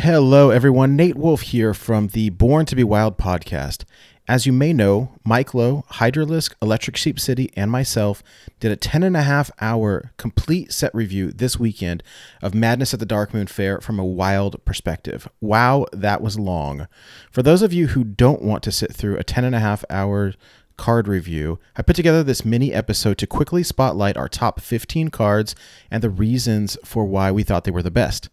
Hello everyone, Nate Wolfe here from the Born to be Wild podcast. As you may know, Mike Lowe, Hydralisk, Electric Sheep City, and myself did a 10.5-hour complete set review this weekend of Madness at the Darkmoon Faire from a wild perspective. Wow, that was long. For those of you who don't want to sit through a 10.5-hour card review, I put together this mini episode to quickly spotlight our top 15 cards and the reasons for why we thought they were the best.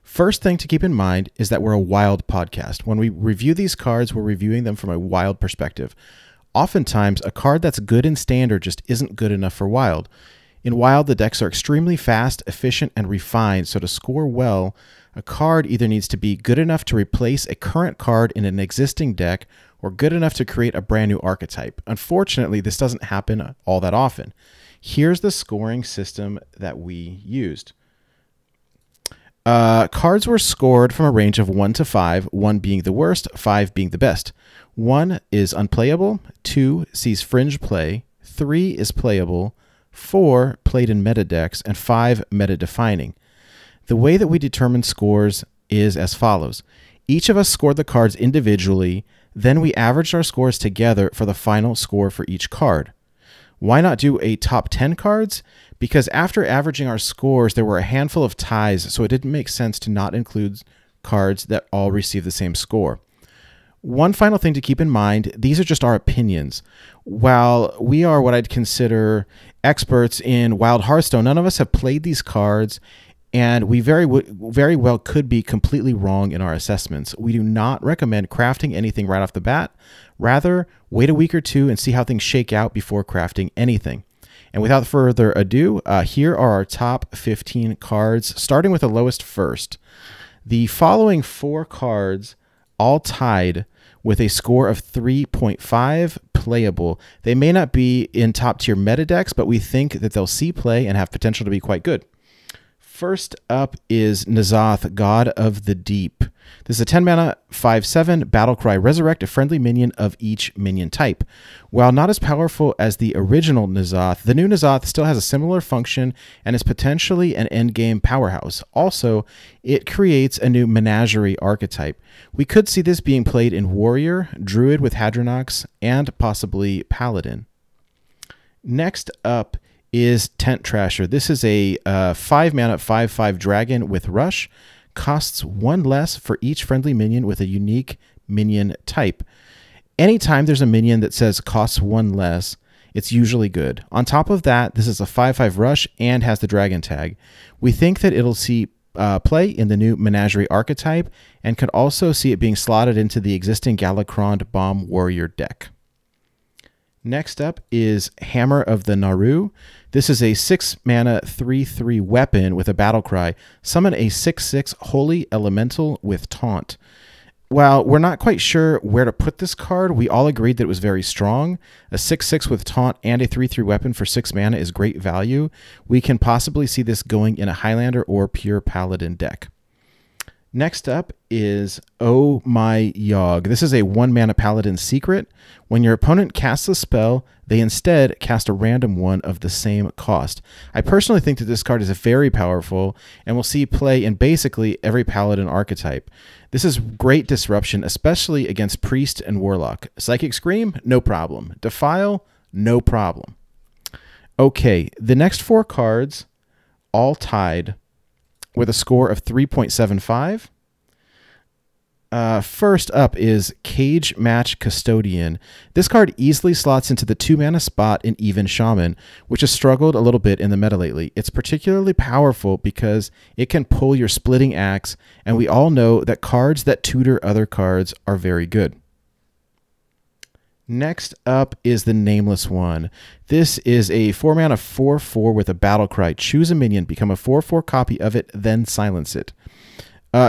First thing to keep in mind is that we're a wild podcast. When we review these cards, we're reviewing them from a wild perspective. Oftentimes, a card that's good in standard just isn't good enough for wild. In wild, the decks are extremely fast, efficient, and refined, so to score well, a card either needs to be good enough to replace a current card in an existing deck or good enough to create a brand new archetype. Unfortunately, this doesn't happen all that often. Here's the scoring system that we used. Cards were scored from a range of 1 to 5, 1 being the worst, 5 being the best. 1 is unplayable, 2 sees fringe play, 3 is playable, 4 played in meta decks, and 5 meta defining. The way that we determine scores is as follows. Each of us scored the cards individually, then we averaged our scores together for the final score for each card. Why not do a top 10 cards? Because after averaging our scores, there were a handful of ties, so it didn't make sense to not include cards that all receive the same score. One final thing to keep in mind, these are just our opinions. While we are what I'd consider experts in Wild Hearthstone, none of us have played these cards, and we very well could be completely wrong in our assessments. We do not recommend crafting anything right off the bat. Rather, wait a week or two and see how things shake out before crafting anything. And without further ado, here are our top 15 cards, starting with the lowest first. The following 4 cards all tied with a score of 3.5 playable. They may not be in top tier meta decks, but we think that they'll see play and have potential to be quite good. First up is N'Zoth, God of the Deep. This is a 10 mana, 5/7 battlecry. Resurrect a friendly minion of each minion type. While not as powerful as the original N'Zoth, the new N'Zoth still has a similar function and is potentially an endgame powerhouse. Also, it creates a new menagerie archetype. We could see this being played in Warrior, Druid with Hydralisk, and possibly Paladin. Next up is Tent Trasher. This is a 5 mana 5/5 dragon with Rush. Costs 1 less for each friendly minion with a unique minion type. Anytime there's a minion that says costs 1 less, it's usually good. On top of that, this is a 5/5 Rush and has the dragon tag. We think that it'll see play in the new Menagerie archetype and could also see it being slotted into the existing Galakrond Bomb Warrior deck. Next up is Hammer of the Naru. This is a 6 mana 3/3 weapon with a battle cry. Summon a 6/6 Holy Elemental with Taunt. While we're not quite sure where to put this card, we all agreed that it was very strong. A 6/6 with Taunt and a 3/3 weapon for 6 mana is great value. We can possibly see this going in a Highlander or pure Paladin deck. Next up is Oh My Yogg. This is a 1 mana Paladin Secret. When your opponent casts a spell, they instead cast a random one of the same cost. I personally think that this card is very powerful and will see play in basically every Paladin archetype. This is great disruption, especially against Priest and Warlock. Psychic Scream, no problem. Defile, no problem. Okay, the next 4 cards all tied with a score of 3.75. First up is Cage Match Custodian. This card easily slots into the 2 mana spot in Even Shaman, which has struggled a little bit in the meta lately. It's particularly powerful because it can pull your Splitting Axe, and we all know that cards that tutor other cards are very good. Next up is the Nameless one. This is a 4 mana 4/4 with a battle cry. Choose a minion, become a 4/4 copy of it, then silence it.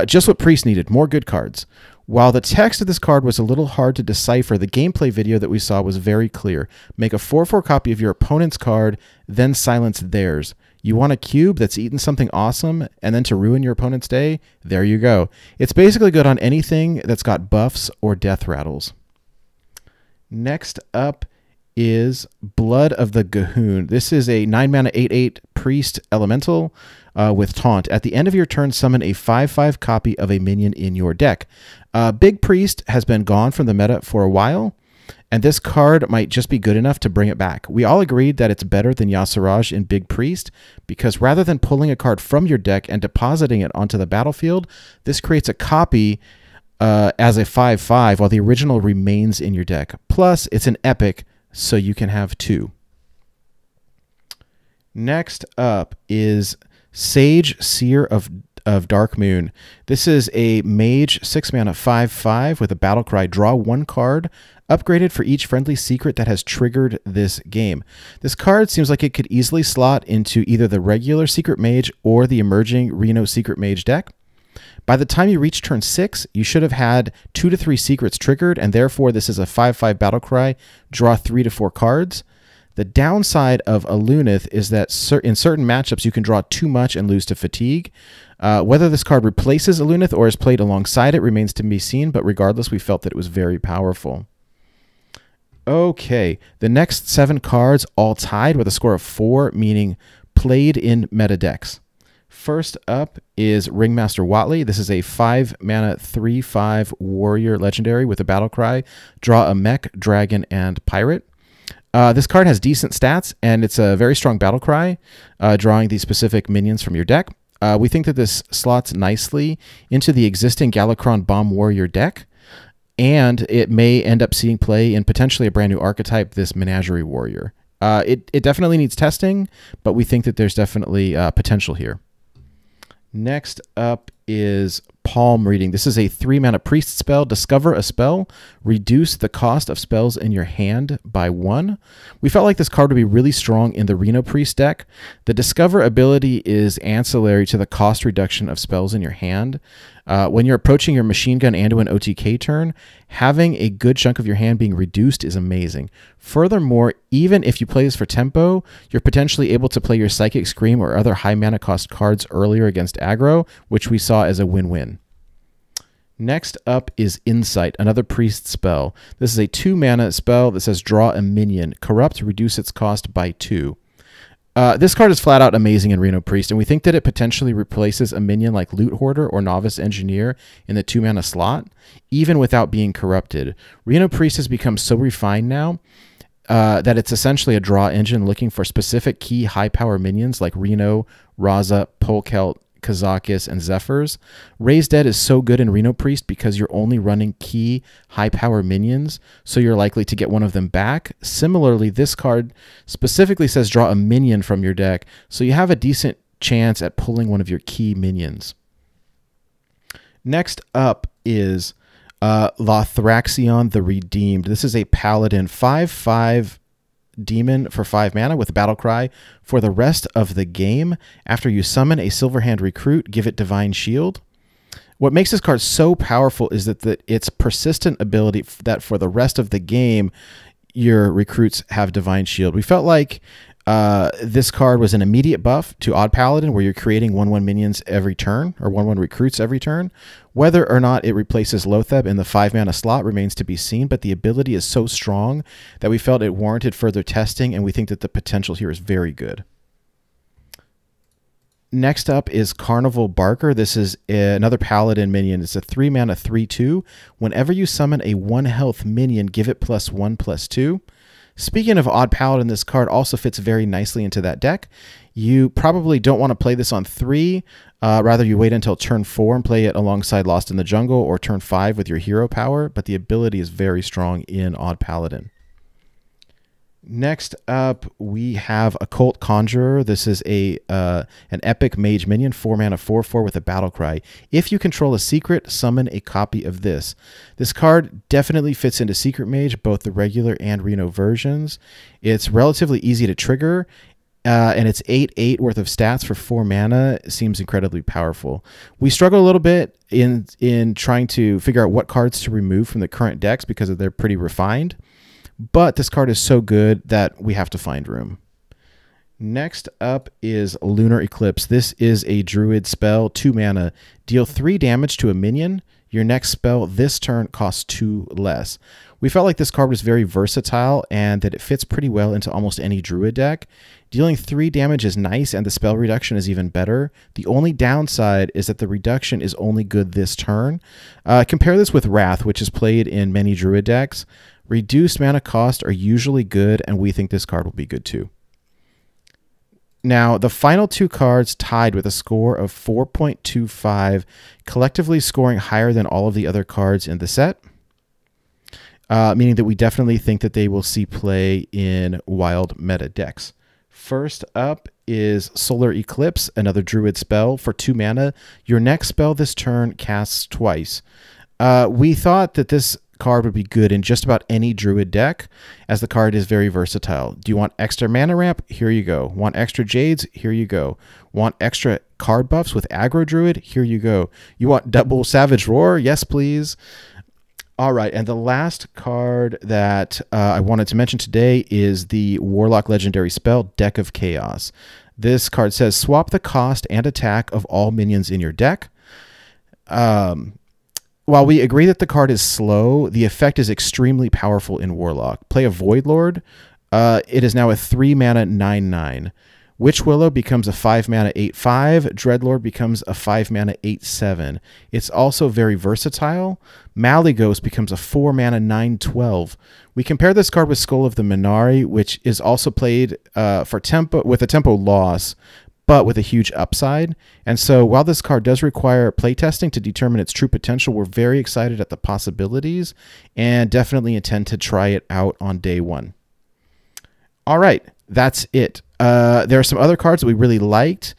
Just what Priest needed, more good cards. While the text of this card was a little hard to decipher, the gameplay video that we saw was very clear. Make a 4/4 copy of your opponent's card, then silence theirs. You want a cube that's eaten something awesome, and then to ruin your opponent's day? There you go. It's basically good on anything that's got buffs or death rattles. Next up is Blood of the Ghuun. This is a 9 mana 8/8 Priest Elemental. with Taunt. At the end of your turn, summon a 5/5 copy of a minion in your deck. Big Priest has been gone from the meta for a while, and this card might just be good enough to bring it back. We all agreed that it's better than Yasiraj in Big Priest, because rather than pulling a card from your deck and depositing it onto the battlefield, this creates a copy as a 5/5 while the original remains in your deck. Plus, it's an epic, so you can have two. Next up is Sage, Seer of Darkmoon. This is a mage 6-mana 5/5 with a battlecry. Draw one card, upgraded for each friendly secret that has triggered this game. This card seems like it could easily slot into either the regular Secret Mage or the emerging Reno Secret Mage deck. By the time you reach turn 6, you should have had 2 to 3 secrets triggered, and therefore this is a 5/5 battlecry. Draw 3 to 4 cards. The downside of a Lunith is that in certain matchups you can draw too much and lose to fatigue. Whether this card replaces a Lunith or is played alongside it remains to be seen, but regardless, we felt that it was very powerful. Okay, the next 7 cards all tied with a score of 4, meaning played in meta decks. First up is Ringmaster Watson. This is a 5-mana 3/5 warrior legendary with a battlecry. Draw a mech, dragon, and pirate. This card has decent stats, and it's a very strong battlecry, drawing these specific minions from your deck. We think that this slots nicely into the existing Galakrond Bomb Warrior deck, and it may end up seeing play in potentially a brand new archetype, this Menagerie Warrior. It definitely needs testing, but we think that there's definitely potential here. Next up is Palm Reading. This is a 3-mana priest spell. Discover a spell. Reduce the cost of spells in your hand by 1. We felt like this card would be really strong in the Reno Priest deck. The Discover ability is ancillary to the cost reduction of spells in your hand. When you're approaching your Machine Gun Anduin OTK turn, having a good chunk of your hand being reduced is amazing. Furthermore, even if you play this for tempo, you're potentially able to play your Psychic Scream or other high mana cost cards earlier against aggro, which we saw as a win-win. Next up is Insight, another priest spell. This is a 2-mana spell that says draw a minion. Corrupt, reduce its cost by 2. This card is flat out amazing in Reno Priest, and we think that it potentially replaces a minion like Loot Hoarder or Novice Engineer in the 2-mana slot, even without being corrupted. Reno Priest has become so refined now that it's essentially a draw engine looking for specific key high-power minions like Reno, Raza, Polkelt, Kazakis, and Zephyrs. Raise Dead is so good in Reno Priest because you're only running key high-power minions, so you're likely to get one of them back. Similarly, this card specifically says draw a minion from your deck, so you have a decent chance at pulling one of your key minions. Next up is Lotharxion the Redeemed. This is a Paladin 5/5 demon for 5 mana with a battlecry. For the rest of the game, after you summon a Silverhand recruit, give it Divine Shield. What makes this card so powerful is that its persistent ability that for the rest of the game, your recruits have Divine Shield. We felt like this card was an immediate buff to Odd Paladin, where you're creating 1/1 minions every turn, or 1/1 recruits every turn. Whether or not it replaces Lotheb in the 5-mana slot remains to be seen, but the ability is so strong that we felt it warranted further testing, and we think that the potential here is very good. Next up is Carnival Barker. This is another Paladin minion. It's a 3-mana 3/2. Whenever you summon a 1-health minion, give it +1/+2. Speaking of Odd Paladin, this card also fits very nicely into that deck. You probably don't want to play this on 3. Rather, you wait until turn 4 and play it alongside Lost in the Jungle, or turn 5 with your hero power, but the ability is very strong in Odd Paladin. Next up, we have Occult Conjurer. This is an epic mage minion, 4-mana 4/4 with a battlecry. If you control a secret, summon a copy of this. This card definitely fits into Secret Mage, both the regular and Reno versions. It's relatively easy to trigger, and it's 8/8 worth of stats for 4 mana. It seems incredibly powerful. We struggle a little bit in trying to figure out what cards to remove from the current decks because they're pretty refined. But this card is so good that we have to find room. Next up is Lunar Eclipse. This is a druid spell, 2 mana. Deal 3 damage to a minion. Your next spell this turn costs 2 less. We felt like this card was very versatile and that it fits pretty well into almost any druid deck. Dealing 3 damage is nice and the spell reduction is even better. The only downside is that the reduction is only good this turn. Compare this with Wrath, which is played in many druid decks. Reduced mana cost are usually good, and we think this card will be good too. Now, the final 2 cards tied with a score of 4.25, collectively scoring higher than all of the other cards in the set, meaning that we definitely think that they will see play in wild meta decks. First up is Solar Eclipse, another druid spell for 2 mana. Your next spell this turn casts twice. We thought that this card would be good in just about any druid deck, as the card is very versatile. Do you want extra mana ramp? Here you go. Want extra jades? Here you go. Want extra card buffs with aggro druid? Here you go. You want double Savage Roar? Yes, please. All right, and the last card that I wanted to mention today is the Warlock legendary spell, Deck of Chaos. This card says, swap the cost and attack of all minions in your deck. While we agree that the card is slow, the effect is extremely powerful in Warlock. Play a Voidlord. It is now a 3 mana 9/9. Witch Willow becomes a 5 mana 8/5. Dreadlord becomes a 5 mana 8/7. It's also very versatile. Malighost becomes a 4 mana 9/12. We compare this card with Skull of the Minari, which is also played for tempo with a tempo loss, but with a huge upside. And so while this card does require playtesting to determine its true potential, we're very excited at the possibilities and definitely intend to try it out on day 1. All right, that's it. There are some other cards that we really liked.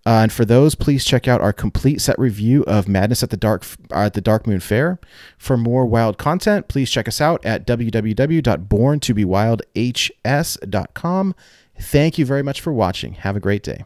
And for those, please check out our complete set review of Madness at the Darkmoon Faire. For more wild content, please check us out at www.borntobewildhs.com. Thank you very much for watching. Have a great day.